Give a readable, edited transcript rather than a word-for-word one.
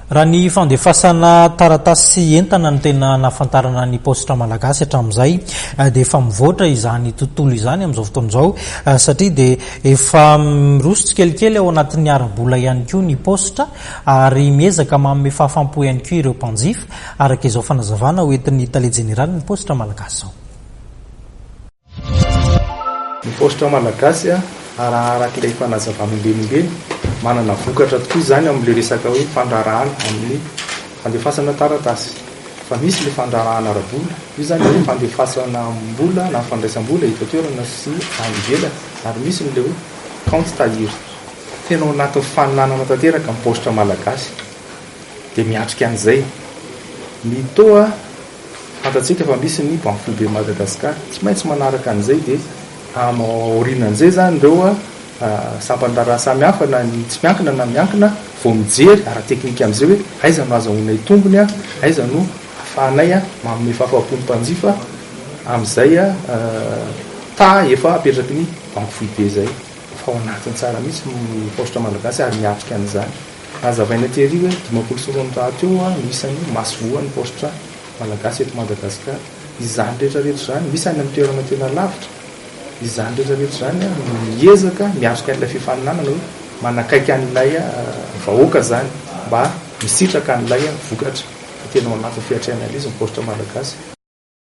raha ny fandefasana taratasy sy entana ny tena nafantarana ny postra malagasy hatramin'izay dia efa mivoatra izany tontolo izany amin'izao fotoan'izao satria dia efa miroso tsikelikely ao anatin'ny ara-bola ihany koa ny postra ary miezaka manome fahafampo ihany koa ireo mpanjifa araka izao fanazavana hoentin'ny tale jeneraly ny postra malagasy zao. Ny postra malagasy arak'ilay fanazavana-lehibe manana vokatra tokoa izany amin'ilay resaka hoe fandrarahana amin'ny fandefasana taratasy. Fa misy ilay fandrarahana ara-bola, io zany hoe fandefasana mbola na fandraisam-bola hitotoerana sy anivela, ary misy n'ilay hoe compte tahiry. Tena ao anatin'ny faninanana tanteraka amin'ny postra malagasy dia miatrika an'izay. Ny toa fantatsika fa misy ny banque foibe Madagasikara, tsy maintsy manaraka an'izay dia amaorinan'izay zany ireo sampandraraha samihafa na ny tsy miankina na miankina vao mijery ara-teknika amin'izay hoe aiza no azahoanay tombony aiza no ahafahanay manome fahafaham-pon'ny mpanjifa amin'izay efa apetraky ny banque foibe zay. Fa ao anatiny tsara mihitsy ny postra malagasy ary miatrika an'izany. Hazavaina tery hoe 50% tato misany masovoan'ny postra malagasy eto Madagasikara. Izany rehetrarehetra zany misy any amin'ny toerana tena lavitra. Izany rehetrarehetra zany miezaka miatrika an'ilay fifaninanana hoe manakaiky an'ilay vahoaka zany mba misitraka an'ilay vokatra. Tena ao anatin'ny fiatraikany izy ny postra malagasy.